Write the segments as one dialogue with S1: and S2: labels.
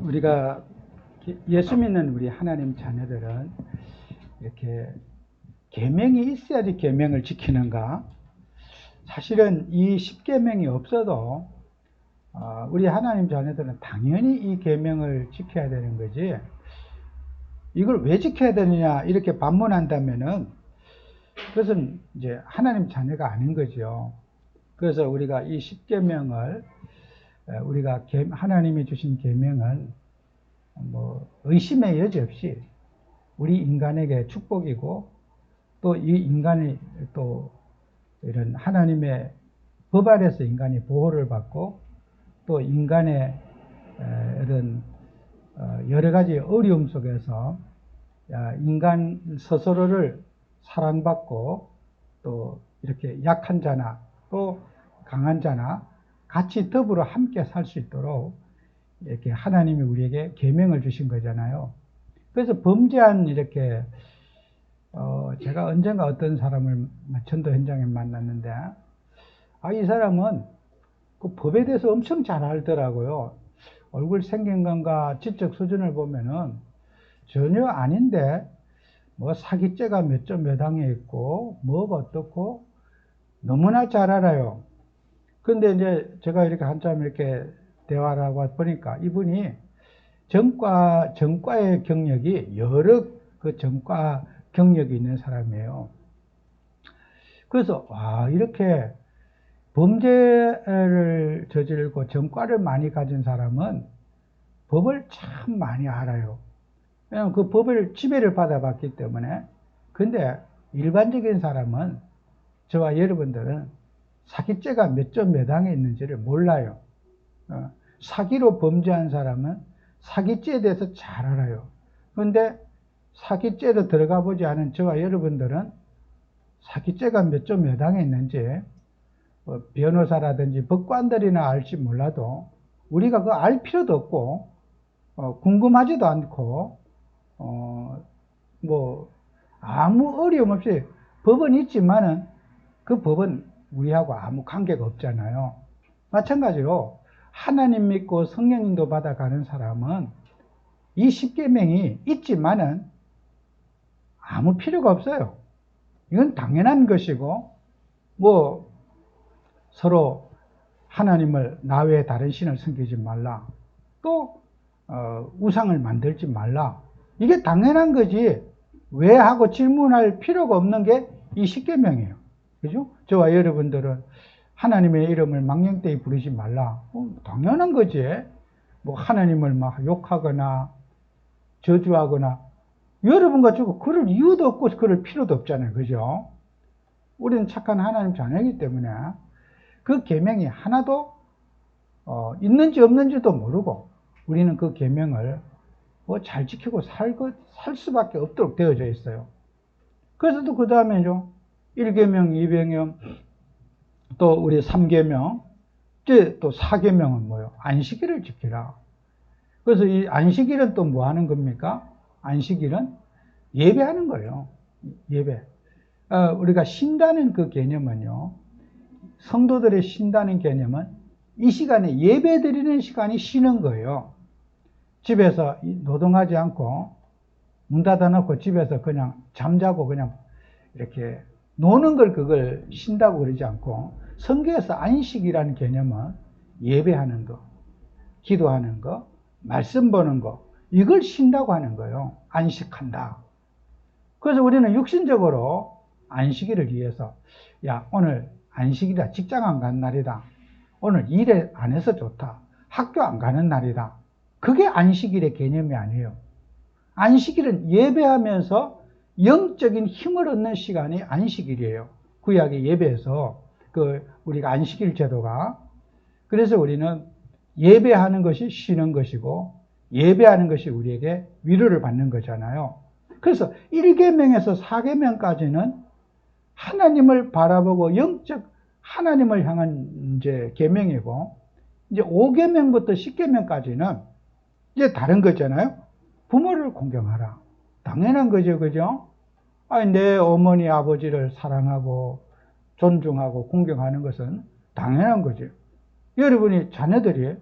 S1: 우리가 예수 믿는 우리 하나님 자녀들은 이렇게 계명이 있어야지 계명을 지키는가? 사실은 이 10계명이 없어도 우리 하나님 자녀들은 당연히 이 계명을 지켜야 되는 거지. 이걸 왜 지켜야 되느냐 이렇게 반문한다면은 그것은 이제 하나님 자녀가 아닌 거죠. 그래서 우리가 이 10계명을 우리가 하나님이 주신 계명은 뭐 의심의 여지 없이 우리 인간에게 축복이고, 또 이 인간이 또 이런 하나님의 법 아래서 인간이 보호를 받고, 또 인간의 이런 여러 가지 어려움 속에서 인간 스스로를 사랑받고, 또 이렇게 약한 자나 또 강한 자나 같이 더불어 함께 살 수 있도록 이렇게 하나님이 우리에게 계명을 주신 거잖아요. 그래서 범죄한 이렇게 제가 언젠가 어떤 사람을 전도 현장에 만났는데, 이 사람은 그 법에 대해서 엄청 잘 알더라고요. 얼굴 생긴 건가 지적 수준을 보면은 전혀 아닌데, 뭐 사기죄가 몇 점 몇 항에 있고 뭐가 어떻고 너무나 잘 알아요. 그런데 이제 제가 이렇게 한참 이렇게 대화를 하고 보니까 이분이 전과의 경력이 여러 그 전과 경력이 있는 사람이에요. 그래서 이렇게 범죄를 저지르고 전과를 많이 가진 사람은 법을 참 많이 알아요. 왜냐하면 그 법을 지배를 받아봤기 때문에. 근데 일반적인 사람은, 저와 여러분들은 사기죄가 몇 점 몇 항에 있는지를 몰라요. 사기로 범죄한 사람은 사기죄에 대해서 잘 알아요. 그런데 사기죄로 들어가 보지 않은 저와 여러분들은 사기죄가 몇 점 몇 항에 있는지 변호사라든지 법관들이나 알지 몰라도 우리가 그거 알 필요도 없고 궁금하지도 않고 뭐 아무 어려움 없이 법은 있지만은 그 법은 우리하고 아무 관계가 없잖아요. 마찬가지로 하나님 믿고 성령님도 받아가는 사람은 이 10계명이 있지만은 아무 필요가 없어요. 이건 당연한 것이고, 뭐 서로 하나님을 나 외에 다른 신을 섬기지 말라, 또 우상을 만들지 말라, 이게 당연한 거지 왜 하고 질문할 필요가 없는 게 이 10계명이에요. 그죠? 저와 여러분들은 하나님의 이름을 망령되이 부르지 말라, 당연한 거지. 뭐 하나님을 막 욕하거나 저주하거나 여러분 가지고 그럴 이유도 없고 그럴 필요도 없잖아요. 그죠? 우리는 착한 하나님 자녀이기 때문에 그 계명이 하나도 있는지 없는지도 모르고 우리는 그 계명을 뭐 잘 지키고 살 수밖에 없도록 되어져 있어요. 그래서 또 그 다음에죠, 1계명, 2계명, 또 우리 3계명, 이제 또 4계명은 뭐예요? 안식일을 지키라. 그래서 이 안식일은 또 뭐 하는 겁니까? 안식일은 예배하는 거예요. 예배. 우리가 쉰다는 그 개념은요, 성도들의 쉰다는 개념은 이 시간에 예배 드리는 시간이 쉬는 거예요. 집에서 노동하지 않고 문 닫아놓고 집에서 그냥 잠자고 그냥 이렇게 노는 걸 그걸 쉰다고 그러지 않고, 성경에서 안식이라는 개념은 예배하는 거, 기도하는 거, 말씀 보는 거, 이걸 쉰다고 하는 거예요. 안식한다. 그래서 우리는 육신적으로 안식일을 위해서, 오늘 안식이다, 직장 안 가는 날이다, 오늘 일 안 해서 좋다, 학교 안 가는 날이다, 그게 안식일의 개념이 아니에요. 안식일은 예배하면서 영적인 힘을 얻는 시간이 안식일이에요. 구약의 예배에서 우리가 안식일 제도가. 그래서 우리는 예배하는 것이 쉬는 것이고, 예배하는 것이 우리에게 위로를 받는 거잖아요. 그래서 1계명에서 4계명까지는 하나님을 바라보고 영적 하나님을 향한 이제 계명이고, 이제 5계명부터 10계명까지는 이제 다른 거잖아요. 부모를 공경하라. 당연한 거죠. 그죠? 내 어머니 아버지를 사랑하고 존중하고 공경하는 것은 당연한 거죠. 여러분이 자녀들이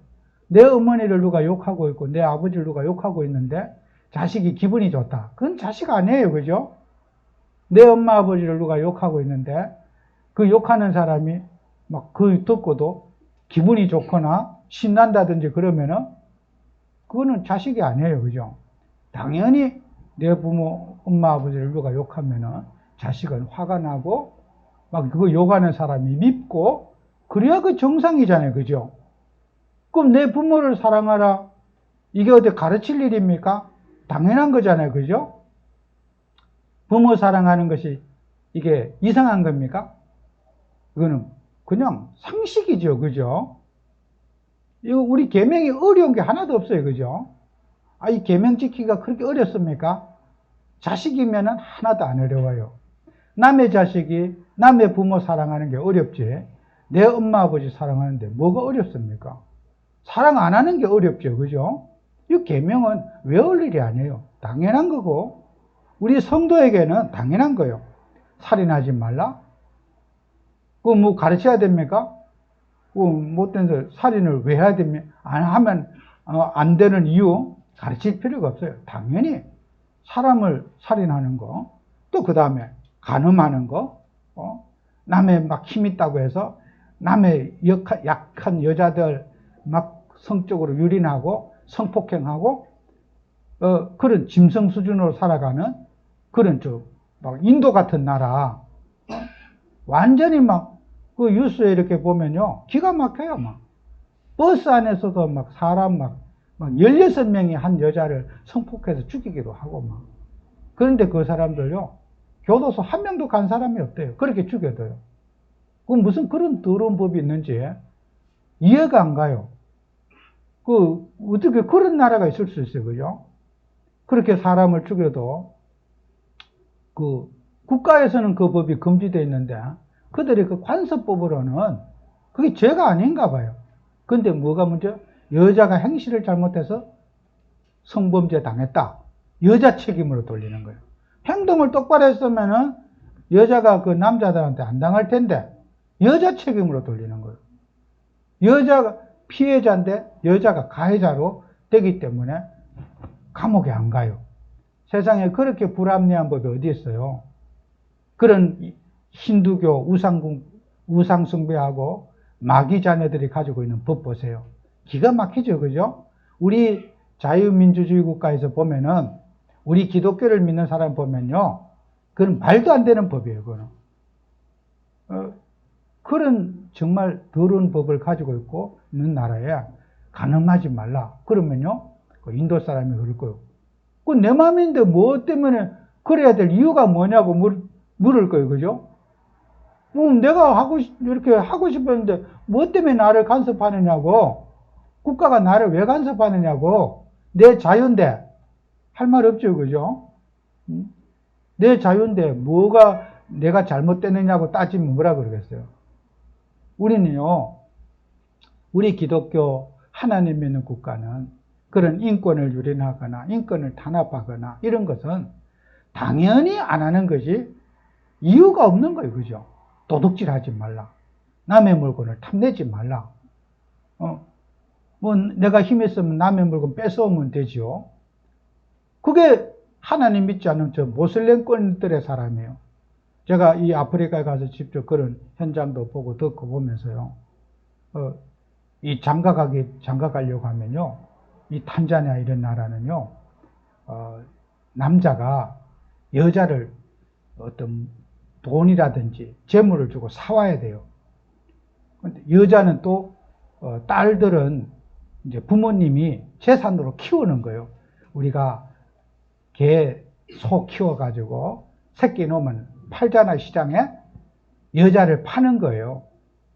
S1: 내 어머니를 누가 욕하고 있고 내 아버지를 누가 욕하고 있는데 자식이 기분이 좋다. 그건 자식 아니에요. 그죠? 내 엄마 아버지를 누가 욕하고 있는데 그 욕하는 사람이 막 그 듣고도 기분이 좋거나 신난다든지 그러면은 그거는 자식이 아니에요. 그죠? 당연히 내 부모, 엄마, 아버지를 누가 욕하면은 자식은 화가 나고 막 그거 욕하는 사람이 밉고 그래야 그 정상이잖아요. 그죠? 그럼 내 부모를 사랑하라. 이게 어디 가르칠 일입니까? 당연한 거잖아요. 그죠? 부모 사랑하는 것이 이게 이상한 겁니까? 이거는 그냥 상식이죠. 그죠? 이거 우리 계명이 어려운 게 하나도 없어요. 그죠? 아, 이 계명 지키기가 그렇게 어렵습니까? 자식이면은 하나도 안 어려워요. 남의 자식이 남의 부모 사랑하는 게 어렵지. 내 엄마 아버지 사랑하는데 뭐가 어렵습니까? 사랑 안 하는 게 어렵죠. 그죠? 이 계명은 외울 일이 아니에요. 당연한 거고 우리 성도에게는 당연한 거예요. 살인하지 말라? 그거 뭐 가르쳐야 됩니까? 못된 살인을 왜 해야 됩니까? 안 하면 안 되는 이유 가르칠 필요가 없어요. 당연히 사람을 살인하는 거, 또 그 다음에 간음하는 거, 남의 막 힘 있다고 해서 남의 약한 여자들 막 성적으로 유린하고 성폭행하고 그런 짐승 수준으로 살아가는 그런 막 인도 같은 나라 완전히 막 그 뉴스에 이렇게 보면요 기가 막혀요. 막 버스 안에서도 막 사람 막 16명이 한 여자를 성폭해서 죽이기도 하고 막 그런데 그 사람들요 교도소 한 명도 간 사람이 없대요. 그렇게 죽여도요. 그 무슨 그런 더러운 법이 있는지 이해가 안 가요. 그 어떻게 그런 나라가 있을 수 있어요. 그죠? 그렇게 사람을 죽여도 그 국가에서는 그 법이 금지되어 있는데 그들이 그 관습법으로는 그게 죄가 아닌가 봐요. 근데 뭐가 문제? 여자가 행실을 잘못해서 성범죄 당했다. 여자 책임으로 돌리는 거예요. 행동을 똑바로 했으면은 여자가 그 남자들한테 안 당할 텐데 여자 책임으로 돌리는 거예요. 여자가 피해자인데 여자가 가해자로 되기 때문에 감옥에 안 가요. 세상에 그렇게 불합리한 법이 어디 있어요? 그런 힌두교 우상숭배하고 마귀 자녀들이 가지고 있는 법 보세요. 기가 막히죠. 그죠? 우리 자유민주주의 국가에서 보면은 우리 기독교를 믿는 사람 보면요. 그건 말도 안 되는 법이에요. 그거는. 그런 정말 더러운 법을 가지고 있는 나라에 간음하지 말라. 그러면요. 인도 사람이 그럴 거예요. 그 내 마음인데 뭐 때문에 그래야 될 이유가 뭐냐고 물을 거예요. 그죠? 내가 이렇게 하고 싶었는데 뭐 때문에 나를 간섭하느냐고. 국가가 나를 왜 간섭하느냐고. 내 자유인데 할 말 없죠. 그죠? 내 자유인데 뭐가 내가 잘못됐느냐고 따지면 뭐라 그러겠어요. 우리는요. 우리 기독교 하나님 믿는 국가는 그런 인권을 유린하거나 인권을 탄압하거나 이런 것은 당연히 안 하는 것이 이유가 없는 거예요. 그죠? 도둑질하지 말라. 남의 물건을 탐내지 말라. 뭐 내가 힘 있으면 남의 물건 뺏어오면 되죠. 그게 하나님 믿지 않는 저 모슬렘권들의 사람이에요. 제가 이 아프리카에 가서 직접 그런 현장도 보고 듣고 보면서요. 이 장가 가려고 하면요. 이 탄자니아 이런 나라는요. 남자가 여자를 어떤 돈이라든지 재물을 주고 사와야 돼요. 근데 여자는 또 딸들은 이제 부모님이 재산으로 키우는 거예요. 우리가 개, 소 키워가지고 새끼 놓으면 팔잖아 시장에. 여자를 파는 거예요.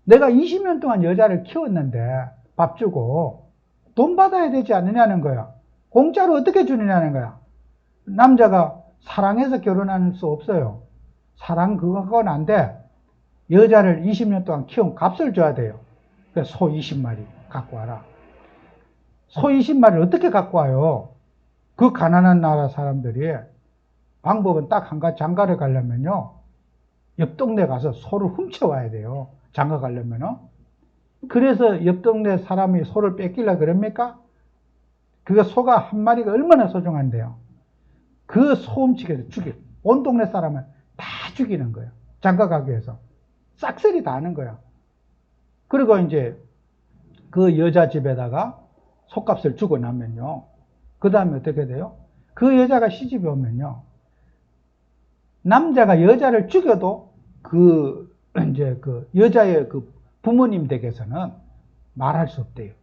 S1: 내가 20년 동안 여자를 키웠는데 밥 주고 돈 받아야 되지 않느냐는 거야. 공짜로 어떻게 주느냐는 거야. 남자가 사랑해서 결혼할 수 없어요. 사랑 그건 안 돼. 여자를 20년 동안 키운 값을 줘야 돼요. 그래서 소 20마리 갖고 와라. 소 20마리를 어떻게 갖고 와요? 그 가난한 나라 사람들이 방법은 딱 한 가지. 장가를 가려면요. 옆 동네 가서 소를 훔쳐와야 돼요. 장가 가려면은. 그래서 옆 동네 사람이 소를 뺏기려 그럽니까? 그 소가 한 마리가 얼마나 소중한데요. 그 소음치게서 죽여. 온 동네 사람은 다 죽이는 거예요. 장가가기 위해서. 싹쓸이 다 하는 거예요. 그리고 이제 그 여자 집에다가 속값을 주고 나면요. 그 다음에 어떻게 돼요? 그 여자가 시집에 오면요. 남자가 여자를 죽여도 이제 그 여자의 그 부모님 댁에서는 말할 수 없대요.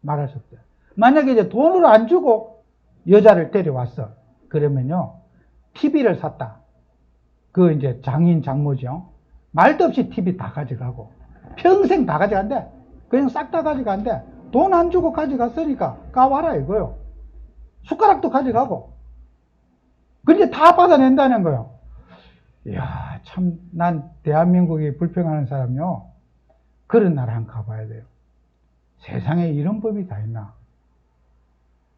S1: 말할 수 없대요. 만약에 이제 돈을 안 주고 여자를 데려왔어. 그러면요. TV를 샀다. 그 이제 장인 장모죠. 말도 없이 TV 다 가져가고 평생 다 가져간대. 그냥 싹 다 가져간대. 돈 안 주고 가져갔으니까 까와라 이거요. 숟가락도 가져가고. 근데 다 받아낸다는 거예요. 이야, 참, 난 대한민국이 불평하는 사람요. 그런 나라 한번 가봐야 돼요. 세상에 이런 법이 다 있나.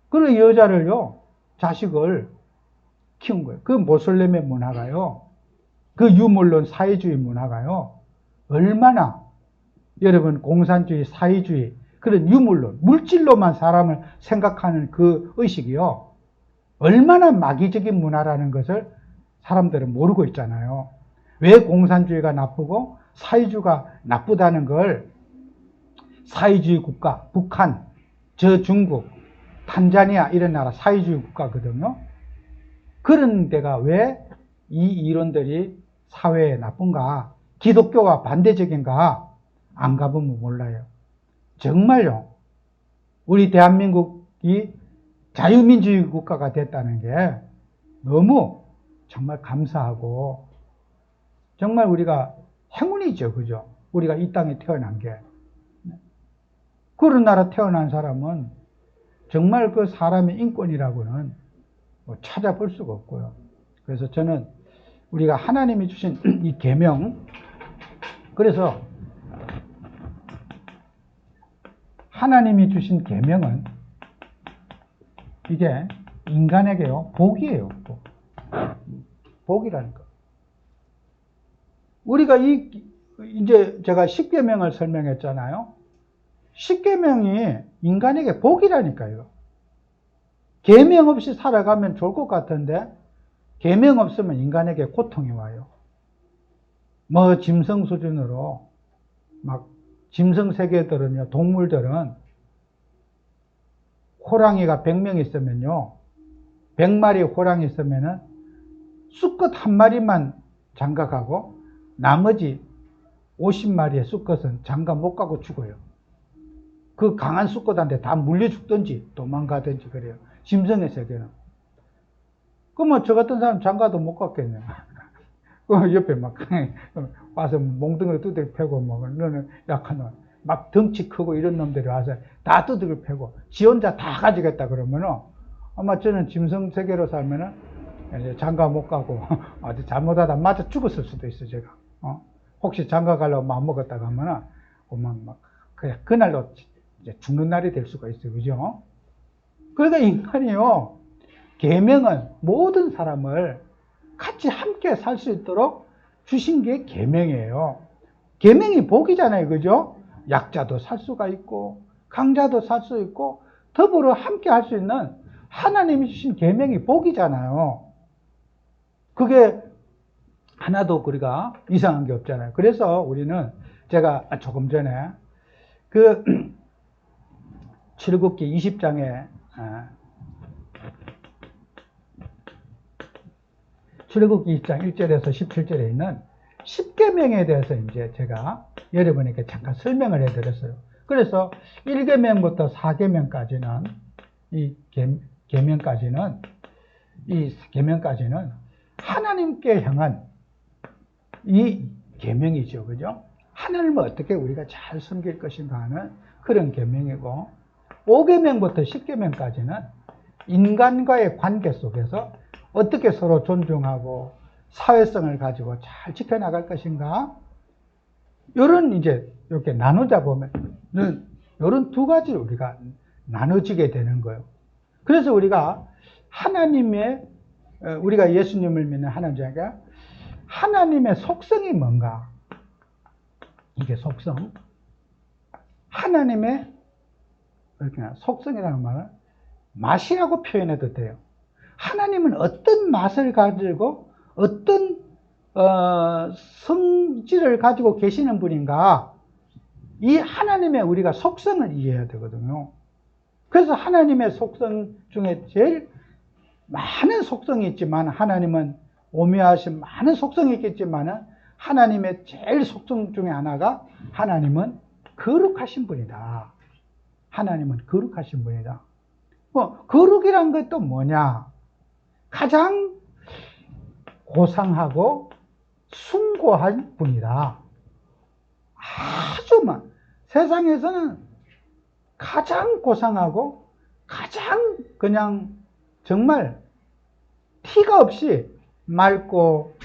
S1: 그리고 여자를요, 자식을 키운 거예요. 그 모슬렘의 문화가요, 그 유물론 사회주의 문화가요, 얼마나 여러분 공산주의, 사회주의, 그런 유물론, 물질로만 사람을 생각하는 그 의식이요, 얼마나 마귀적인 문화라는 것을 사람들은 모르고 있잖아요. 왜 공산주의가 나쁘고 사회주의가 나쁘다는 걸 사회주의 국가, 북한, 저 중국, 탄자니아 이런 나라 사회주의 국가거든요. 그런 데가 왜 이 이론들이 사회에 나쁜가, 기독교가 반대적인가 안 가보면 몰라요. 정말요. 우리 대한민국이 자유민주주의 국가가 됐다는 게 너무 정말 감사하고 정말 우리가 행운이죠. 그죠? 우리가 이 땅에 태어난 게. 그런 나라 태어난 사람은 정말 그 사람의 인권이라고는 뭐 찾아볼 수가 없고요. 그래서 저는 우리가 하나님이 주신 이 계명, 그래서 하나님이 주신 계명은 이게 인간에게요, 복이에요. 복이라는 거. 우리가 이제 제가 십계명을 설명했잖아요. 십계명이 인간에게 복이라니까요. 계명 없이 살아가면 좋을 것 같은데 계명 없으면 인간에게 고통이 와요. 뭐 짐승 수준으로 막 짐승 세계들은요, 동물들은 호랑이가 100명 있으면요, 100마리 호랑이 있으면은 수컷 한 마리만 장가가고 나머지 50마리의 수컷은 장가 못 가고 죽어요. 그 강한 수컷한테 다 물려 죽든지 도망가든지 그래요. 짐승의 세계는. 그러면 저 같은 사람 장가도 못 갔겠네요. 그 옆에 막 와서 몽둥이를 두들겨 패고 뭐 너는 약한 놈, 막 덩치 크고 이런 놈들이 와서 다 두들겨 패고 지 혼자 다 가지겠다 그러면은 아마 저는 짐승 세계로 살면은 이제 장가 못 가고 어디 잘못하다 맞아 죽었을 수도 있어 제가. 혹시 장가 가려고 마음 먹었다가 하면은 막 그냥 그날로 이제 죽는 날이 될 수가 있어요. 그죠? 그러니까 인간이요, 계명은 모든 사람을 같이 함께 살 수 있도록 주신 게 계명이에요. 계명이 복이잖아요. 그죠? 약자도 살 수가 있고 강자도 살 수 있고 더불어 함께 할 수 있는 하나님이 주신 계명이 복이잖아요. 그게 하나도 우리가 이상한 게 없잖아요. 그래서 우리는 제가 조금 전에 그 출애굽기 20장에 출애굽기 20장 1절에서 17절에 있는 십계명에 대해서 이제 제가 여러분에게 잠깐 설명을 해드렸어요. 그래서 1계명부터 4계명까지는 이 계명까지는 하나님께 향한 이 계명이죠. 그죠? 하나님을 어떻게 우리가 잘 섬길 것인가 하는 그런 계명이고, 5계명부터 10계명까지는 인간과의 관계 속에서 어떻게 서로 존중하고 사회성을 가지고 잘 지켜나갈 것인가? 요런 이제 이렇게 나누자 보면은 요런 두 가지로 우리가 나눠지게 되는 거예요. 그래서 우리가 우리가 예수님을 믿는 하나님께 하나님의 속성이 뭔가? 이게 속성. 하나님의 속성이라는 말은 맛이라고 표현해도 돼요. 하나님은 어떤 맛을 가지고 어떤 성질을 가지고 계시는 분인가, 이 하나님의 우리가 속성을 이해해야 되거든요. 그래서 하나님의 속성 중에 제일 많은 속성이 있지만, 하나님은 오묘하신 많은 속성이 있겠지만, 하나님의 제일 속성 중에 하나가 하나님은 거룩하신 분이다. 하나님은 거룩하신 분이다. 거룩이란 것도 뭐냐? 가장 고상하고 숭고한 분이다. 아주 세상에서는 가장 고상하고 가장 그냥 정말 티가 없이 맑고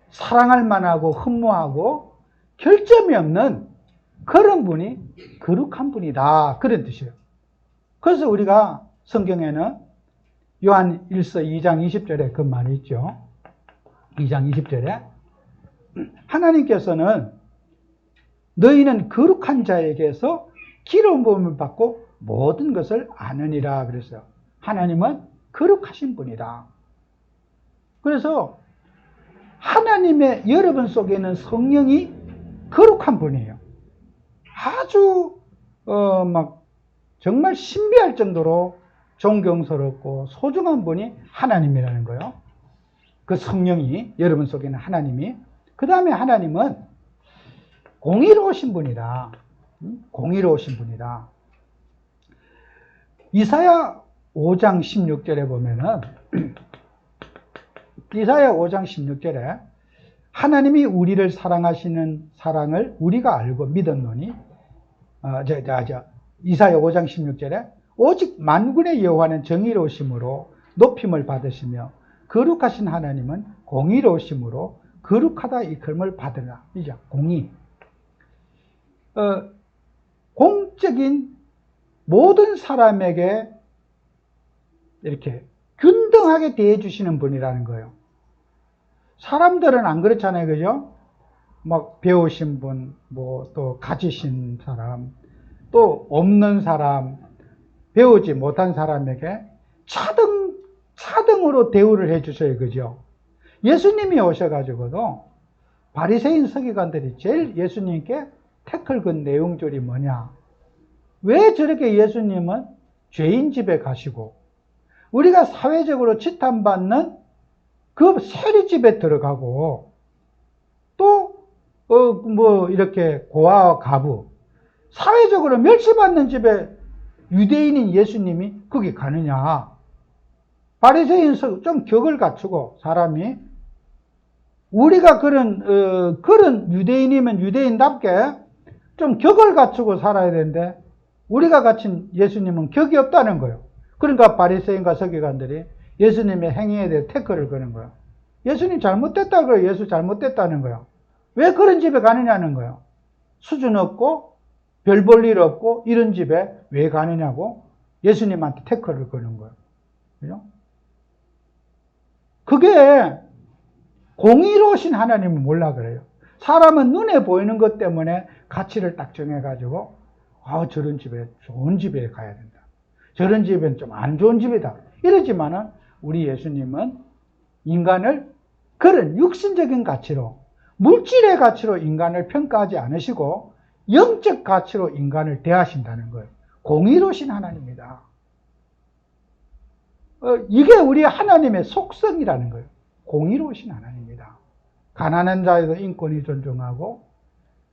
S1: 사랑할 만하고 흠모하고 결점이 없는 그런 분이 거룩한 분이다, 그런 뜻이에요. 그래서 우리가 성경에는 요한 1서 2장 20절에 그 말이 있죠. 2장 20절에 하나님께서는 너희는 거룩한 자에게서 기름 부음을 받고 모든 것을 아느니라 그랬어요. 하나님은 거룩하신 분이다. 그래서 하나님의 여러분 속에 있는 성령이 거룩한 분이에요. 아주 정말 신비할 정도로 존경스럽고 소중한 분이 하나님이라는 거예요. 그 성령이 여러분 속에 있는 하나님이. 그 다음에 하나님은 공의로우신 분이다. 공의로우신 분이다. 이사야 5장 16절에 보면은 이사야 5장 16절에 하나님이 우리를 사랑하시는 사랑을 우리가 알고 믿었노니, 이사야 5장 16절에 오직 만군의 여호와는 정의로우심으로 높임을 받으시며 거룩하신 하나님은 공의로우심으로 거룩하다 이름을 받으라. 이제 공의. 공적인 모든 사람에게 이렇게 균등하게 대해주시는 분이라는 거예요. 사람들은 안 그렇잖아요. 그죠? 막 배우신 분, 또 가지신 사람, 또 없는 사람, 배우지 못한 사람에게 차등으로 대우를 해주셔요. 그죠? 예수님이 오셔가지고도 바리새인 서기관들이 제일 예수님께 태클 건 내용들이 뭐냐? 왜 저렇게 예수님은 죄인 집에 가시고 우리가 사회적으로 지탄받는 그 세리집에 들어가고 또 이렇게 고아와 가부 사회적으로 멸시받는 집에 유대인인 예수님이 거기 가느냐? 바리새인서 좀 격을 갖추고 사람이 우리가 그런 유대인이면 유대인답게 좀 격을 갖추고 살아야 되는데 우리가 갖춘 예수님은 격이 없다는 거예요. 그러니까 바리새인과 서기관들이 예수님의 행위에 대해 태클을 거는 거예요. 예수님 잘못됐다 그래요. 예수 잘못됐다는 거예요. 왜 그런 집에 가느냐는 거예요. 수준 없고 별 볼 일 없고 이런 집에 왜 가느냐고 예수님한테 태클을 거는 거예요. 그죠? 그게 공의로우신 하나님은 몰라 그래요. 사람은 눈에 보이는 것 때문에 가치를 딱 정해가지고 저런 집에 좋은 집에 가야 된다. 저런 집은 좀 안 좋은 집이다. 이러지만은 우리 예수님은 인간을 그런 육신적인 가치로 물질의 가치로 인간을 평가하지 않으시고 영적 가치로 인간을 대하신다는 거예요. 공의로우신 하나님입니다. 이게 우리 하나님의 속성이라는 거예요. 공의로우신 하나님입니다. 가난한 자에도 인권이 존중하고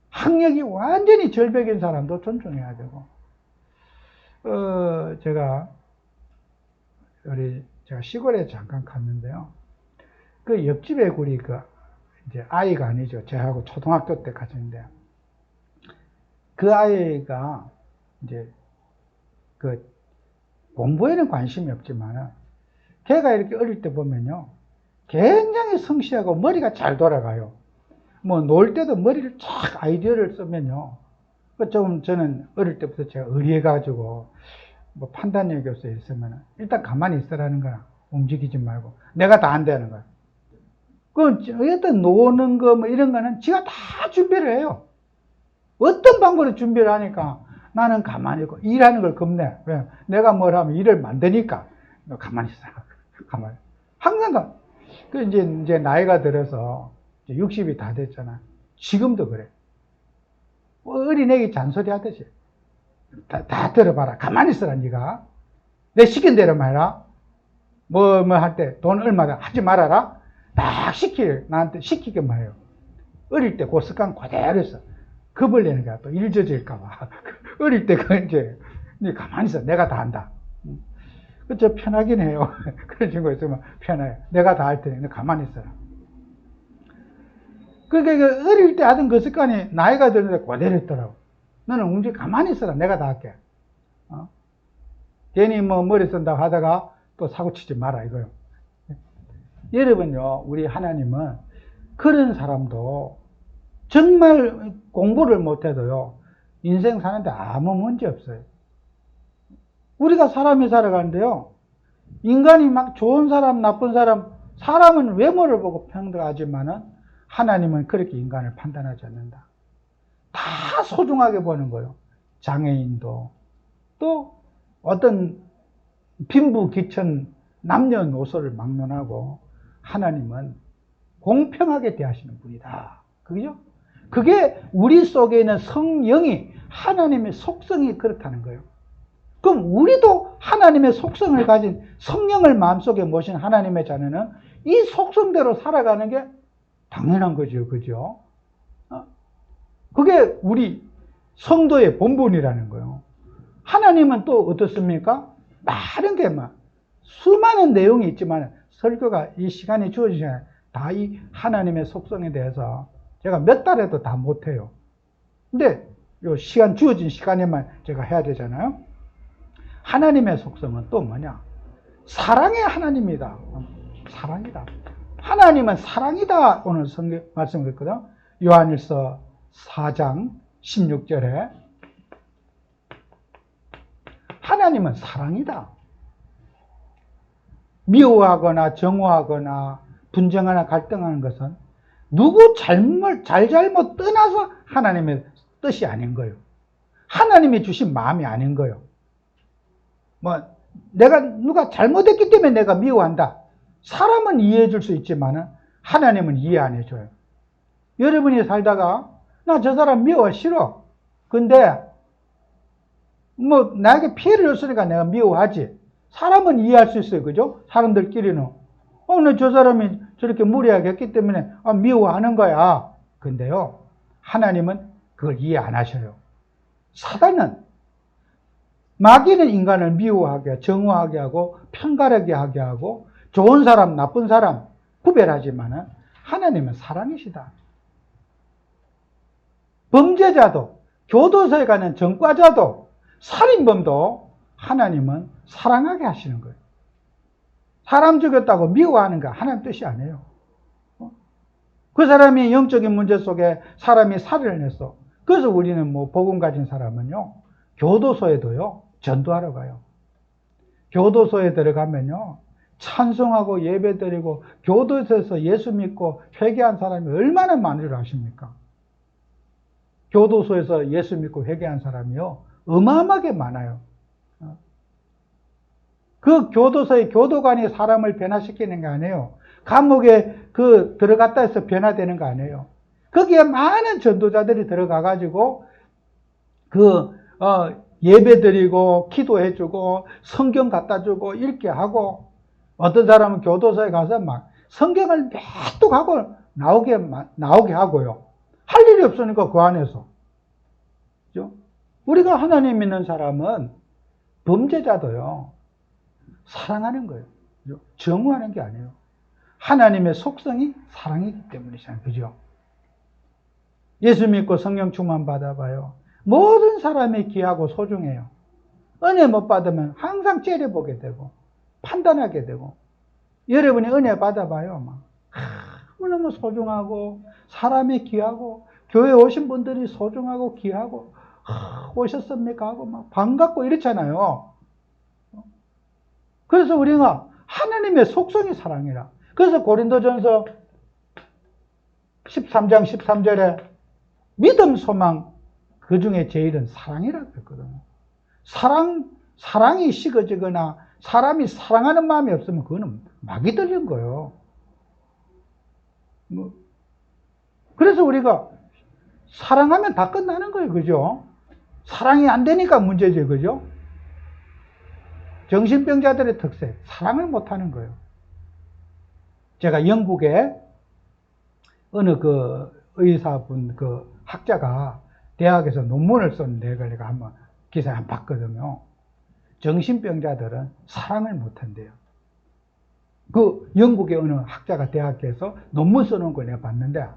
S1: 학력이 완전히 절벽인 사람도 존중해야 되고 제가 시골에 잠깐 갔는데요. 그 옆집에 우리 이제 아이가 아니죠. 저하고 초등학교 때 갔는데 그 아이가 이제 공부에는 관심이 없지만 걔가 이렇게 어릴 때 보면요. 굉장히 성실하고 머리가 잘 돌아가요. 놀 때도 머리를 쫙 아이디어를 쓰면요. 저는 어릴 때부터 제가 의리해가지고 판단력이 없어 있으면 일단 가만히 있으라는 거야. 움직이지 말고. 내가 다 한다는 거야. 어떤 노는 거 이런 거는 지가 다 준비를 해요. 어떤 방법으로 준비를 하니까 나는 가만히 있고 일하는 걸 겁내. 왜? 내가 뭘 하면 일을 만드니까 너 가만히 있어. 가만히. 항상 이제 나이가 들어서 60이 다 됐잖아. 지금도 그래. 어린애기 잔소리 하듯이 다 들어봐라. 가만히 있어라 네가. 내 시킨 대로만 해라. 뭐 할 때 돈 얼마다 하지 말아라. 딱 나한테 시키게만 해요. 어릴 때 그 습관 그대로 있어. 겁을 내는 거야. 또 일저질까봐. 어릴 때 이제 네 가만히 있어. 내가 다 한다. 그쵸, 편하긴 해요. 그런 친구 있으면 편해요. 내가 다 할 테니 너 가만히 있어라. 그러니까 어릴 때 하던 그 습관이 나이가 들는데 그대로 있더라고. 너는 웅지 가만히 있어라. 내가 다 할게. 괜히 뭐 머리 쓴다고 하다가 또 사고 치지 마라 이거요. 여러분요, 우리 하나님은 그런 사람도 정말 공부를 못해도요, 인생 사는데 아무 문제 없어요. 우리가 사람이 살아가는데요, 인간이 막 좋은 사람, 나쁜 사람, 사람은 외모를 보고 평가하지만은 하나님은 그렇게 인간을 판단하지 않는다. 다 소중하게 보는 거예요. 장애인도, 또 어떤 빈부귀천 남녀노소를 막론하고 하나님은 공평하게 대하시는 분이다. 그죠? 그게 우리 속에 있는 성령이 하나님의 속성이 그렇다는 거예요. 그럼 우리도 하나님의 속성을 가진 성령을 마음속에 모신 하나님의 자녀는 이 속성대로 살아가는 게 당연한 거죠. 그죠? 그게 우리 성도의 본분이라는 거예요. 하나님은 또 어떻습니까? 많은 게 수많은 내용이 있지만 설교가 이 시간이 주어지잖아요. 다 이 하나님의 속성에 대해서 제가 몇 달에도 다 못해요. 근데 요 시간 주어진 시간에만 제가 해야 되잖아요. 하나님의 속성은 또 뭐냐? 사랑의 하나님이다. 사랑이다. 하나님은 사랑이다. 오늘 성경 말씀을 했거든. 요한일서 4장 16절에 하나님은 사랑이다. 미워하거나 정오하거나 분쟁하거나 갈등하는 것은 누구 잘잘못 떠나서 하나님의 뜻이 아닌 거예요. 하나님이 주신 마음이 아닌 거예요. 내가 누가 잘못했기 때문에 내가 미워한다. 사람은 이해해 줄 수 있지만 하나님은 이해 안 해줘요. 여러분이 살다가 나 저 사람 미워 싫어. 근데 나에게 피해를 줬으니까 내가 미워하지. 사람은 이해할 수 있어요. 그죠? 사람들끼리는. 나 저 사람이 저렇게 무리하게 했기 때문에 미워하는 거야. 근데요, 하나님은 그걸 이해 안 하셔요. 사단은, 마귀는 인간을 미워하게, 정오하게 하고, 편가르게 하게 하고, 좋은 사람, 나쁜 사람 구별하지만은 하나님은 사랑이시다. 범죄자도, 교도소에 가는 전과자도, 살인범도 하나님은 사랑하게 하시는 거예요. 사람 죽였다고 미워하는 거 하나님 뜻이 아니에요. 그 사람이 영적인 문제 속에 사람이 살인을 했어. 그래서 우리는 복음 가진 사람은요, 교도소에도요, 전도하러 가요. 교도소에 들어가면요, 찬송하고 예배드리고 교도소에서 예수 믿고 회개한 사람이 얼마나 많은 줄 아십니까? 교도소에서 예수 믿고 회개한 사람이요, 어마어마하게 많아요. 그 교도소의 교도관이 사람을 변화시키는 게 아니에요. 감옥에 들어갔다 해서 변화되는 거 아니에요. 거기에 많은 전도자들이 들어가가지고 예배드리고 기도해주고 성경 갖다주고 읽게 하고, 어떤 사람은 교도소에 가서 막 성경을 매독하고 나오게 하고요. 할 일이 없으니까 그 안에서. 그죠? 우리가 하나님 믿는 사람은 범죄자도요, 사랑하는 거예요. 그죠? 정오하는 게 아니에요. 하나님의 속성이 사랑이기 때문이잖아요. 그죠? 예수 믿고 성령 충만 받아봐요. 모든 사람이 귀하고 소중해요. 은혜 못 받으면 항상 째려보게 되고 판단하게 되고. 여러분이 은혜 받아봐요. 너무 소중하고 사람이 귀하고 교회 오신 분들이 소중하고 귀하고 오셨습니까 하고 막 반갑고 이렇잖아요. 그래서 우리가 하나님의 속성이 사랑이라. 그래서 고린도전서 13장 13절에 믿음, 소망, 그 중에 제일은 사랑이라고 했거든요. 사랑이 식어지거나 사람이 사랑하는 마음이 없으면 그거는 막이 들린 거예요. 그래서 우리가 사랑하면 다 끝나는 거예요. 그죠? 사랑이 안 되니까 문제죠. 그죠? 정신병자들의 특색, 사랑을 못하는 거예요. 제가 영국에 어느 그 의사분, 그 학자가 대학에서 논문을 썼는데 그걸 내가 한번 기사에 한번 봤거든요. 정신병자들은 사랑을 못한대요. 그 영국의 어느 학자가 대학에서 논문 써놓은 걸 내가 봤는데,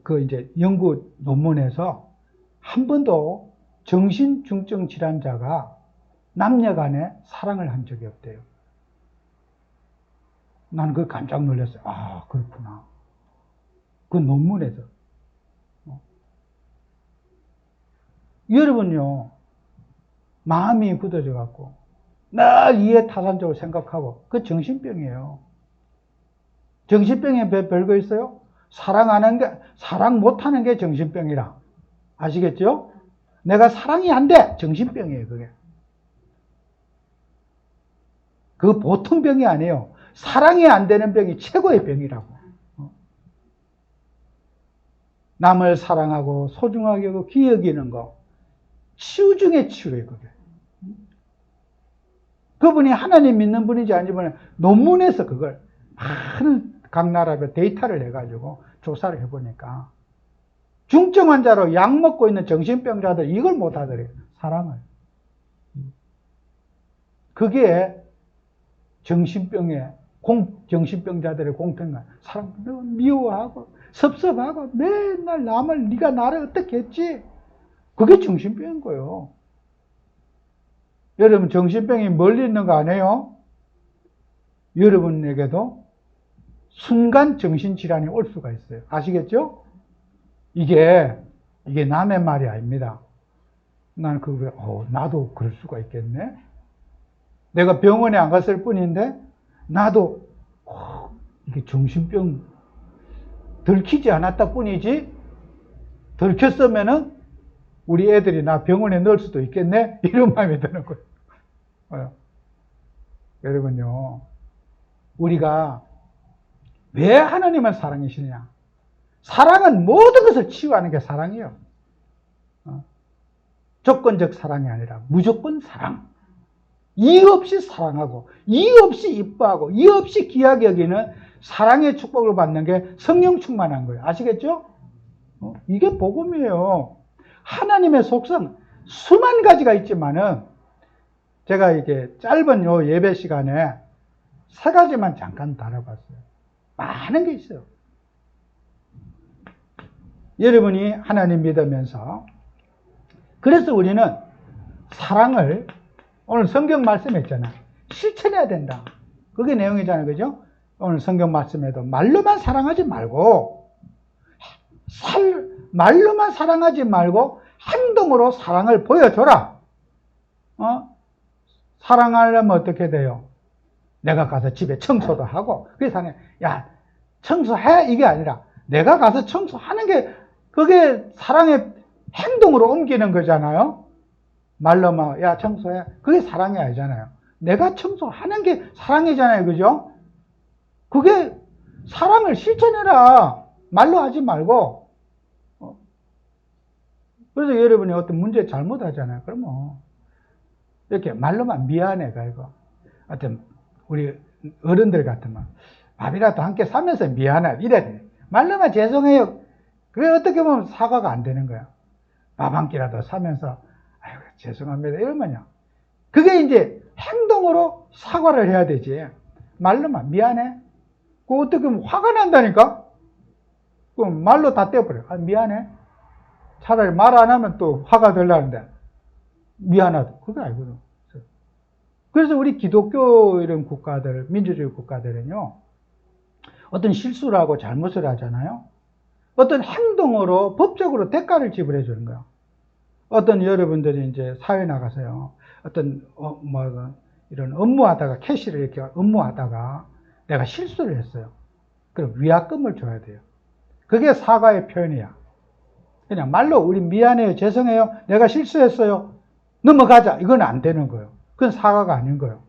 S1: 그 이제 연구 논문에서 한 번도 정신중증 질환자가 남녀 간에 사랑을 한 적이 없대요. 나는 그걸 깜짝 놀랐어요. 아, 그렇구나. 그 논문에서. 여러분요, 마음이 굳어져 갖고 늘 이해타산적으로 생각하고, 그 정신병이에요. 정신병에 별거 있어요? 사랑 못하는 게 정신병이라. 아시겠죠? 내가 사랑이 안 돼! 정신병이에요, 그게. 그 보통 병이 아니에요. 사랑이 안 되는 병이 최고의 병이라고. 남을 사랑하고 소중하게 하고 귀히 여기는 거. 치유 중에 치유예요, 그게. 그분이 하나님 믿는 분인지 아닌지 모르는 논문에서 그걸 많은 각 나라별 데이터를 내가지고 조사를 해보니까 중증 환자로 약 먹고 있는 정신병자들 이걸 못 하더래요. 사랑을. 그게 정신병자들의 공통점. 사람 미워하고 섭섭하고 맨날 네가 나를 어떻게 했지? 그게 정신병인 거예요. 여러분, 정신병이 멀리 있는 거 아니에요? 여러분에게도 순간 정신질환이 올 수가 있어요. 아시겠죠? 이게 남의 말이 아닙니다. 나는 나도 그럴 수가 있겠네? 내가 병원에 안 갔을 뿐인데, 나도, 이게 정신병 들키지 않았다 뿐이지, 들켰으면은 우리 애들이 나 병원에 넣을 수도 있겠네? 이런 마음이 드는 거예요. 여러분요, 우리가 왜 하나님을 사랑이시느냐? 사랑은 모든 것을 치유하는 게 사랑이에요. 조건적 사랑이 아니라 무조건 사랑. 이유 없이 사랑하고, 이유 없이 이뻐하고, 이유 없이 귀하게 여기는 사랑의 축복을 받는 게 성령 충만한 거예요. 아시겠죠? 이게 복음이에요. 하나님의 속성 수만 가지가 있지만은, 제가 이게 짧은 요 예배 시간에 3가지만 잠깐 다뤄봤어요. 많은 게 있어요. 여러분이 하나님 믿으면서, 그래서 우리는 사랑을 오늘 성경 말씀했잖아. 실천해야 된다. 그게 내용이잖아요. 그죠? 오늘 성경 말씀에도 말로만 사랑하지 말고, 말로만 사랑하지 말고 행동으로 사랑을 보여줘라. 사랑하려면 어떻게 돼요? 내가 가서 집에 청소도 하고, 그래서 야, 청소해! 이게 아니라 내가 가서 청소하는 게 그게 사랑의 행동으로 옮기는 거잖아요. 말로만 야 청소해, 그게 사랑이 아니잖아요. 내가 청소하는 게 사랑이잖아요. 그죠? 그게 사랑을 실천해라. 말로 하지 말고. 그래서 여러분이 어떤 문제 잘못하잖아요. 그러면 이렇게 말로만 미안해 가지고, 하여튼 우리 어른들 같으면 밥이라도 함께 사면서 미안해 이래야 돼. 말로만 죄송해요. 그게 어떻게 보면 사과가 안 되는 거야. 밥 한 끼라도 사면서 아이고 죄송합니다 이러면요, 그게 이제 행동으로 사과를 해야 되지. 말로만 미안해, 그거 어떻게 보면 화가 난다니까. 그럼 말로 다 떼어버려. 아, 미안해. 차라리 말 안 하면 또 화가 들라는데 미안하다, 그게 아니거든. 그래서 우리 기독교 이런 국가들, 민주주의 국가들은요, 어떤 실수를 하고 잘못을 하잖아요. 어떤 행동으로 법적으로 대가를 지불해 주는 거예요. 어떤 여러분들이 이제 사회 나가서요, 어떤 이런 업무하다가, 캐시를 이렇게 업무하다가 내가 실수를 했어요. 그럼 위약금을 줘야 돼요. 그게 사과의 표현이야. 그냥 말로 우리 미안해요, 죄송해요, 내가 실수했어요, 넘어가자, 이건 안 되는 거예요. 그건 사과가 아닌 거예요.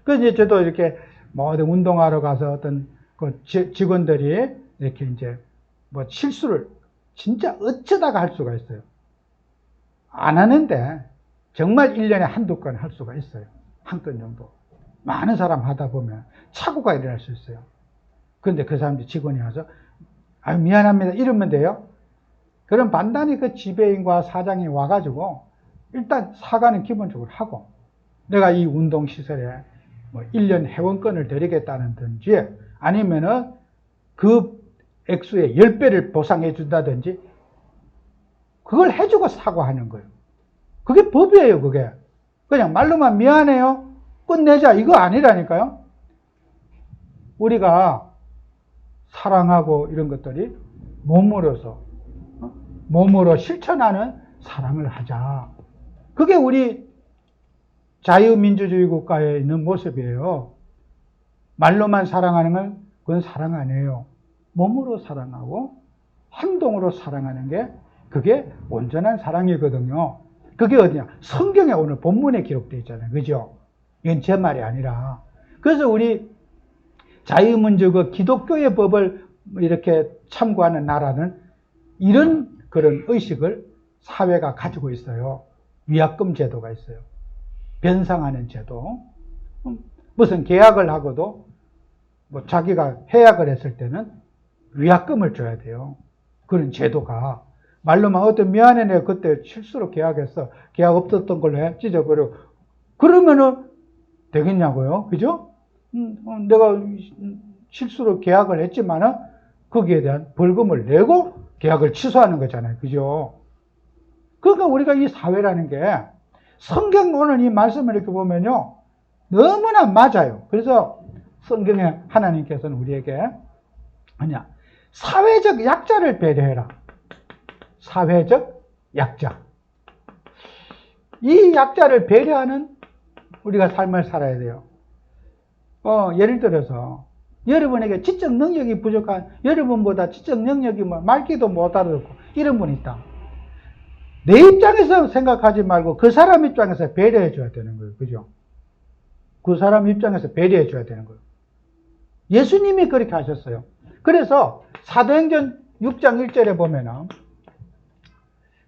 S1: 그래서 이제 저도 이렇게 뭐 어디 운동하러 가서 어떤 그 직원들이 이렇게 이제 뭐 실수를 진짜 어쩌다가 할 수가 있어요. 안 하는데 정말 1년에 한두 건 할 수가 있어요. 한 건 정도. 많은 사람 하다 보면 착오가 일어날 수 있어요. 그런데 그 사람들이 직원이 와서 아 미안합니다 이러면 돼요. 그럼 반드시 그 지배인과 사장이 와가지고 일단 사과는 기본적으로 하고 내가 이 운동시설에 뭐 1년 회원권을 드리겠다는든지 아니면은 그 액수의 10배를 보상해 준다든지 그걸 해주고 사과하는 거예요. 그게 법이에요, 그게. 그냥 말로만 미안해요, 끝내자, 이거 아니라니까요. 우리가 사랑하고 이런 것들이 몸으로 실천하는 사랑을 하자. 그게 우리 자유민주주의 국가에 있는 모습이에요. 말로만 사랑하는 건 그건 사랑 아니에요. 몸으로 사랑하고 행동으로 사랑하는 게 그게 온전한 사랑이거든요. 그게 어디냐? 성경에 오늘 본문에 기록되어 있잖아요. 그죠? 이건 제 말이 아니라. 그래서 우리 자유민주주의 기독교의 법을 이렇게 참고하는 나라는 이런 그런 의식을 사회가 가지고 있어요. 위약금 제도가 있어요. 변상하는 제도. 무슨 계약을 하고도 뭐 자기가 해약을 했을 때는 위약금을 줘야 돼요. 그런 제도가. 말로만 어떤 미안해 내가 그때 실수로 계약했어. 계약 없었던 걸로 해 찢어버려. 그러면은 되겠냐고요. 그죠? 내가 실수로 계약을 했지만은 거기에 대한 벌금을 내고 계약을 취소하는 거잖아요. 그죠? 그러니까 우리가 이 사회라는 게 성경 오늘 이 말씀을 이렇게 보면요. 너무나 맞아요. 그래서 성경에 하나님께서는 우리에게 뭐냐? 사회적 약자를 배려해라. 사회적 약자. 이 약자를 배려하는 우리가 삶을 살아야 돼요. 예를 들어서 여러분에게 지적 능력이 부족한 여러분보다 지적 능력이 말귀도 못 알아듣고 이런 분이 있다. 내 입장에서 생각하지 말고 그 사람 입장에서 배려해 줘야 되는 거예요. 그죠? 그 사람 입장에서 배려해 줘야 되는 거예요. 예수님이 그렇게 하셨어요. 그래서 사도행전 6장 1절에 보면은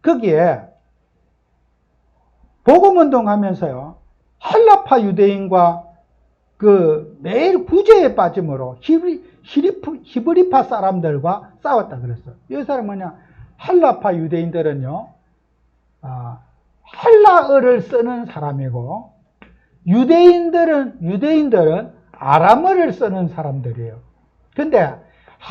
S1: 거기에 복음운동 하면서요. 헬라파 유대인과 그 매일 구제에 빠짐으로 히브리파 사람들과 싸웠다 그랬어요. 이 사람은 뭐냐? 헬라파 유대인들은요. 헬라어를 쓰는 사람이고 유대인들은 아람어를 쓰는 사람들이에요. 근데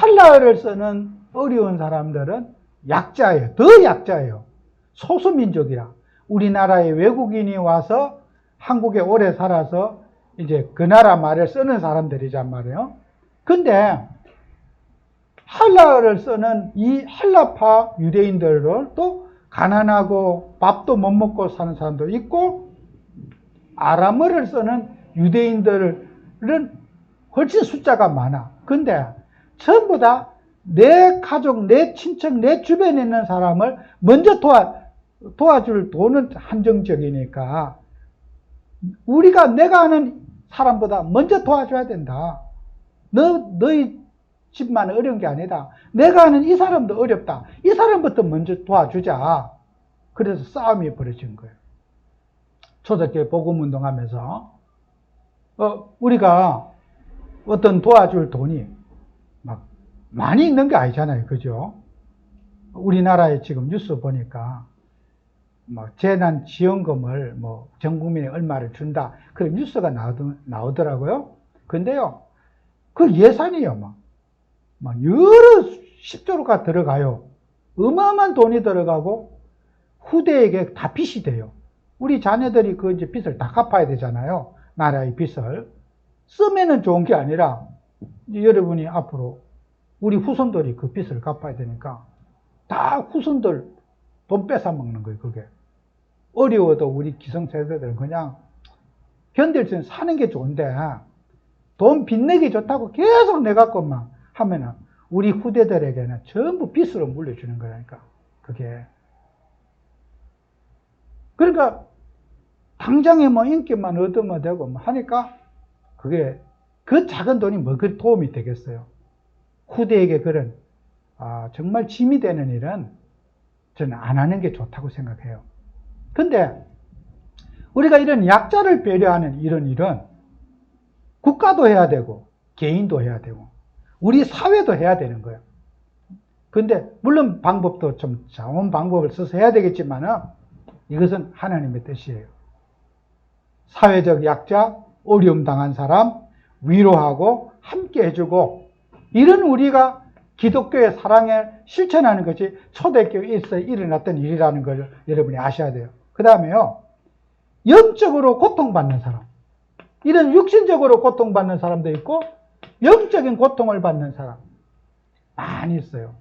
S1: 헬라어를 쓰는 어려운 사람들은 약자예요. 더 약자예요. 소수민족이라. 우리나라에 외국인이 와서 한국에 오래 살아서 이제 그 나라 말을 쓰는 사람들이란 말이에요. 근데 헬라어를 쓰는 이 헬라파 유대인들을 또 가난하고 밥도 못 먹고 사는 사람도 있고 아람어를 쓰는 유대인들은 훨씬 숫자가 많아. 근데 전부 다 내 가족, 내 친척, 내 주변에 있는 사람을 먼저 도와줄 돈은 한정적이니까 내가 아는 사람보다 먼저 도와줘야 된다. 너희 집만 어려운 게 아니다. 내가 아는 이 사람도 어렵다. 이 사람부터 먼저 도와주자. 그래서 싸움이 벌어진 거예요. 초대교회 복음운동하면서 우리가 어떤 도와줄 돈이 막 많이 있는 게 아니잖아요. 그죠? 우리나라에 지금 뉴스 보니까 재난 지원금을 전 국민에 얼마를 준다. 그런 뉴스가 나오더라고요. 근데요, 그 예산이요, 여러 10조가 들어가요. 어마어마한 돈이 들어가고 후대에게 다 빚이 돼요. 우리 자녀들이 그 이제 빚을 다 갚아야 되잖아요. 나라의 빚을. 쓰면은 좋은 게 아니라 여러분이 앞으로 우리 후손들이 그 빚을 갚아야 되니까 다 후손들 돈 뺏어 먹는 거예요, 그게. 어려워도 우리 기성세대들은 그냥 견딜 수 있는 사는 게 좋은데 돈 빚내기 좋다고 계속 내갖고만 하면은 우리 후대들에게는 전부 빚으로 물려주는 거라니까. 그게. 그러니까 당장에 뭐 인기만 얻으면 되고 뭐 하니까 그게 그 작은 돈이 뭐 그 도움이 되겠어요. 후대에게 그런 정말 짐이 되는 일은 저는 안 하는 게 좋다고 생각해요. 근데 우리가 이런 약자를 배려하는 이런 일은 국가도 해야 되고 개인도 해야 되고 우리 사회도 해야 되는 거예요. 근데 물론 방법도 좀 좋은 방법을 써서 해야 되겠지만 이것은 하나님의 뜻이에요. 사회적 약자, 어려움 당한 사람 위로하고 함께 해주고 이런 우리가 기독교의 사랑을 실천하는 것이 초대교회에서 일어났던 일이라는 걸 여러분이 아셔야 돼요. 그 다음에요. 영적으로 고통받는 사람. 이런 육신적으로 고통받는 사람도 있고 영적인 고통을 받는 사람 많이 있어요.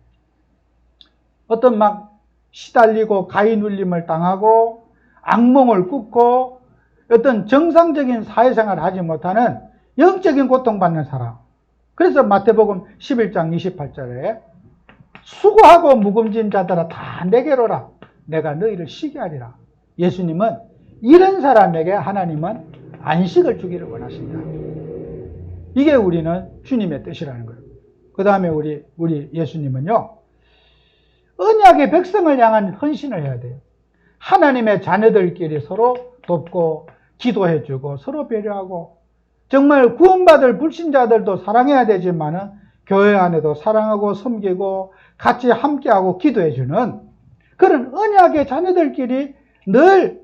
S1: 어떤 막 시달리고 가히 눌림을 당하고 악몽을 꾸고 어떤 정상적인 사회생활을 하지 못하는 영적인 고통받는 사람. 그래서 마태복음 11장 28절에 수고하고 무거운 자들아 다 내게로라. 내가 너희를 쉬게 하리라. 예수님은 이런 사람에게 하나님은 안식을 주기를 원하신다. 이게 우리는 주님의 뜻이라는 거예요. 그 다음에 우리 예수님은요. 언약의 백성을 향한 헌신을 해야 돼요. 하나님의 자녀들끼리 서로 돕고 기도해주고 서로 배려하고 정말 구원받을 불신자들도 사랑해야 되지만 교회 안에도 사랑하고 섬기고 같이 함께하고 기도해주는 그런 언약의 자녀들끼리 늘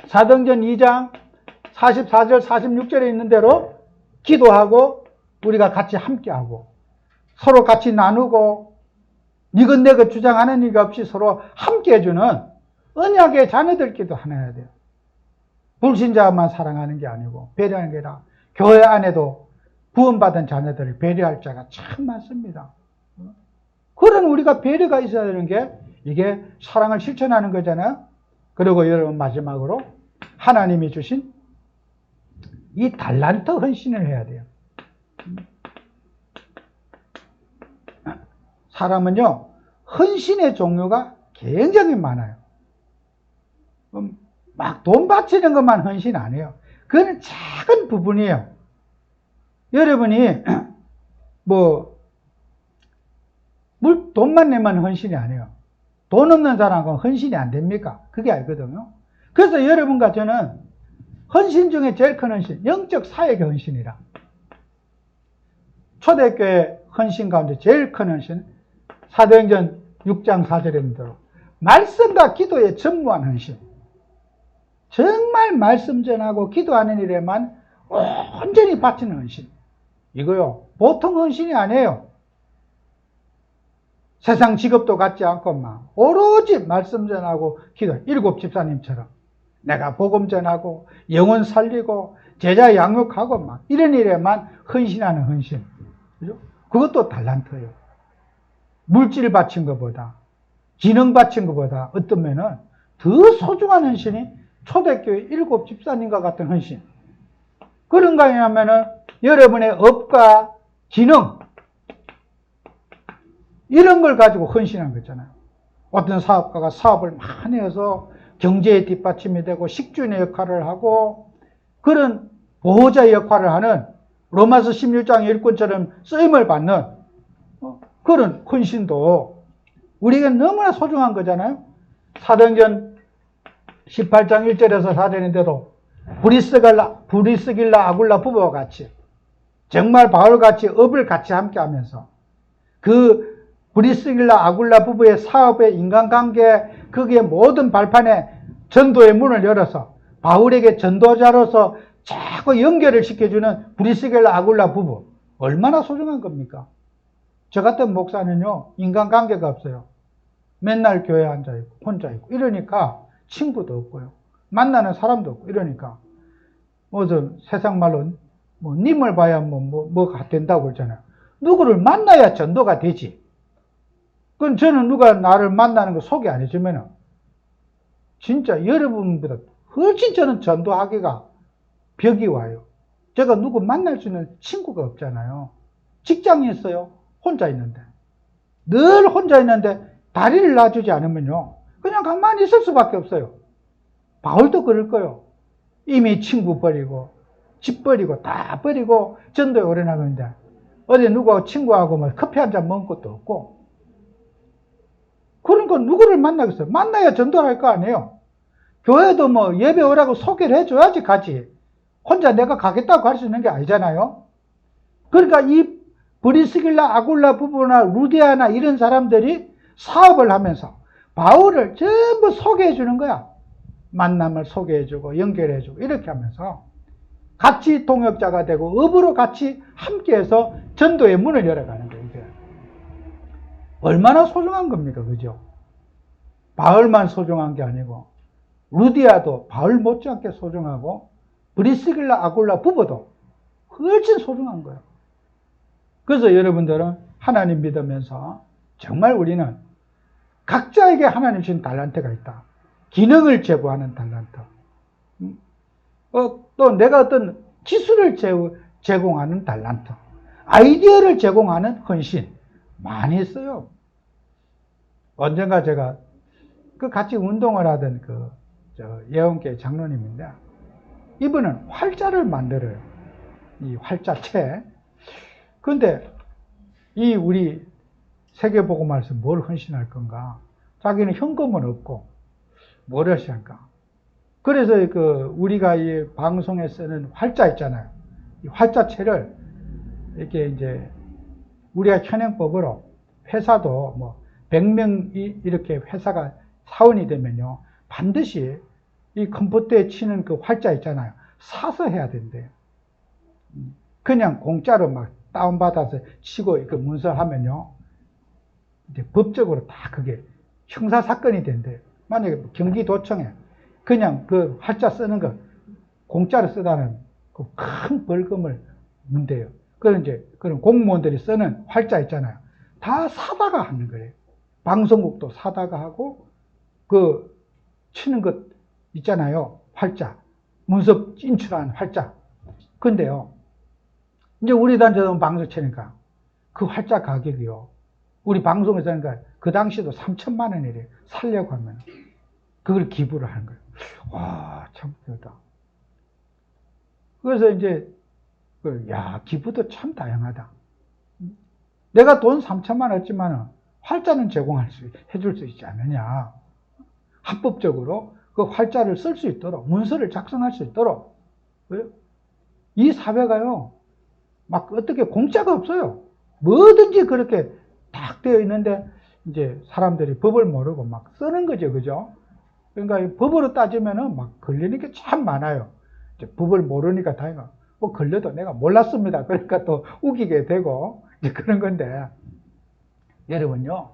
S1: 사도행전 2장 44절 46절에 있는 대로 기도하고 우리가 같이 함께하고 서로 같이 나누고 니건 내가 주장하는 일 없이 서로 함께해주는 언약의 자녀들끼리도 하나 해야 돼요. 불신자만 사랑하는 게 아니고 배려하는 게 아니라 교회 안에도 구원받은 자녀들을 배려할 자가 참 많습니다. 그런 우리가 배려가 있어야 되는 게 이게 사랑을 실천하는 거잖아요. 그리고 여러분 마지막으로 하나님이 주신 이 달란트 헌신을 해야 돼요. 사람은요 헌신의 종류가 굉장히 많아요. 막 돈 바치는 것만 헌신 안 해요. 그건 작은 부분이에요. 여러분이 돈만 내면 헌신이 아니에요. 돈 없는 사람은 헌신이 안 됩니까? 그게 아니거든요. 그래서 여러분과 저는 헌신 중에 제일 큰 헌신, 영적 사역의 헌신이라. 초대교회 헌신 가운데 제일 큰 헌신, 사도행전 6장 4절에 있는 대로 말씀과 기도에 전무한 헌신. 정말 말씀 전하고 기도하는 일에만 온전히 바치는 헌신. 이거요, 보통 헌신이 아니에요. 세상 직업도 갖지 않고 막 오로지 말씀 전하고 기도. 7 집사님처럼 내가 복음 전하고 영혼 살리고 제자 양육하고 막 이런 일에만 헌신하는 헌신. 그죠? 그것도 달란트예요. 물질 바친 것보다 기능 바친 것보다 어떤 면은 더 소중한 헌신이 초대교회 7 집사님과 같은 헌신. 그런가 하면은 여러분의 업과 기능 이런 걸 가지고 헌신한 거잖아요. 어떤 사업가가 사업을 많이 해서 경제의 뒷받침이 되고 식주인의 역할을 하고 그런 보호자 역할을 하는 로마서 16장 일꾼처럼 쓰임을 받는 그런 헌신도 우리에게 너무나 소중한 거잖아요. 사도행전 18장 1절에서 4절인 대로 브리스길라 아굴라 부부와 같이 정말 바울같이 업을 같이 함께 하면서 그 브리스길라 아굴라 부부의 사업의 인간관계 거기에 모든 발판에 전도의 문을 열어서 바울에게 전도자로서 자꾸 연결을 시켜주는 브리스길라 아굴라 부부 얼마나 소중한 겁니까? 저 같은 목사는요 인간관계가 없어요. 맨날 교회 앉아있고 혼자 있고 이러니까 친구도 없고요 만나는 사람도 없고 이러니까 세상 말로 님을 봐야 뭐가 된다고 그러잖아요. 누구를 만나야 전도가 되지. 그건 저는 누가 나를 만나는 거 소개 안 해주면은 진짜 여러분보다 훨씬 저는 전도하기가 벽이 와요. 제가 누구 만날 수 있는 친구가 없잖아요. 직장이 있어요. 혼자 있는데. 늘 혼자 있는데 다리를 놔주지 않으면요, 그냥 가만히 있을 수밖에 없어요. 바울도 그럴 거예요. 이미 친구 버리고 집 버리고 다 버리고 전도에 오래 나가는데 어디 누구 친구하고 뭐 커피 한 잔 먹은 것도 없고, 그러니까 누구를 만나겠어요? 만나야 전도를 할 거 아니에요. 교회도 뭐 예배 오라고 소개를 해줘야지 가지. 혼자 내가 가겠다고 갈 수 있는 게 아니잖아요. 그러니까 이 브리스길라, 아굴라 부부나 루디아나 이런 사람들이 사업을 하면서 바울을 전부 소개해 주는 거야. 만남을 소개해 주고 연결해 주고 이렇게 하면서 같이 동역자가 되고 업으로 같이 함께해서 전도의 문을 열어가는 거예요. 이게 얼마나 소중한 겁니까? 그죠? 바울만 소중한 게 아니고 루디아도 바울 못지않게 소중하고 브리스길라, 아굴라 부부도 훨씬 소중한 거예요. 그래서 여러분들은 하나님 믿으면서 정말 우리는 각자에게 하나님 주신 달란트가 있다. 기능을 제공하는 달란트. 또 내가 어떤 기술을 제공하는 달란트. 아이디어를 제공하는 헌신. 많이 있어요. 언젠가 제가 같이 운동을 하던 예언교회 장로님인데, 이분은 활자를 만들어요. 이 활자체. 그런데 이 우리 세계복음화에서 뭘 헌신할 건가? 자기는 현금은 없고 뭘 헌신할까? 그래서 우리가 이 방송에 쓰는 활자 있잖아요. 이 활자체를 이렇게 이제 우리가 현행법으로 회사도 뭐 100명 이렇게 회사가 사원이 되면요, 반드시 이 컴퓨터에 치는 그 활자 있잖아요. 사서 해야 된대요. 그냥 공짜로 막 다운받아서 치고 그 문서하면요, 이제 법적으로 다 그게 형사사건이 된대요. 만약에 경기도청에 그냥 그 활자 쓰는 거 공짜로 쓰다는 그 큰 벌금을 문대요. 그런 그런 공무원들이 쓰는 활자 있잖아요. 다 사다가 하는 거예요. 방송국도 사다가 하고, 그 치는 것 있잖아요. 활자. 문서 인출하는 활자. 근데요, 이제 우리 단체는 방송 치니까 그 활자 가격이요, 우리 방송에서 하니까 그 당시에도 3천만 원이래요. 살려고 하면. 그걸 기부를 하는 거예요. 와, 참 그렇다. 그래서 이제, 기부도 참 다양하다. 내가 돈 3천만 원 얻지만은 활자는 해줄 수 있지 않느냐. 합법적으로 그 활자를 쓸 수 있도록, 문서를 작성할 수 있도록. 이 사회가요, 막 어떻게 공짜가 없어요. 뭐든지 그렇게 딱 되어 있는데, 이제 사람들이 법을 모르고 막 쓰는 거죠. 그죠? 그러니까 법으로 따지면은 막 걸리는 게 참 많아요. 이제 법을 모르니까 다행이고, 뭐 걸려도 내가 몰랐습니다. 그러니까 또 우기게 되고, 이제 그런 건데, 여러분요,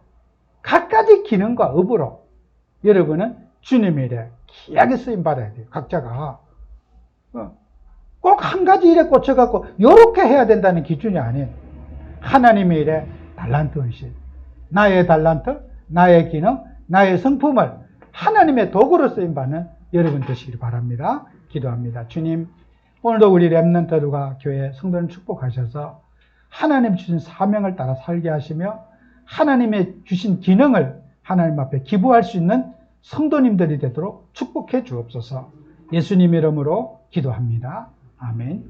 S1: 갖가지 기능과 업으로 여러분은 주님의 일에 귀하게 쓰임 받아야 돼요. 각자가. 꼭 한 가지 일에 꽂혀갖고 요렇게 해야 된다는 기준이 아니에요. 하나님의 일에 달란트 헌신, 나의 달란트, 나의 기능, 나의 성품을 하나님의 도구로 쓰임받는 여러분 되시길 바랍니다. 기도합니다. 주님, 오늘도 우리 렘넌트들과 교회 성도님 축복하셔서 하나님 주신 사명을 따라 살게 하시며 하나님의 주신 기능을 하나님 앞에 기부할 수 있는 성도님들이 되도록 축복해 주옵소서. 예수님 이름으로 기도합니다. 아멘.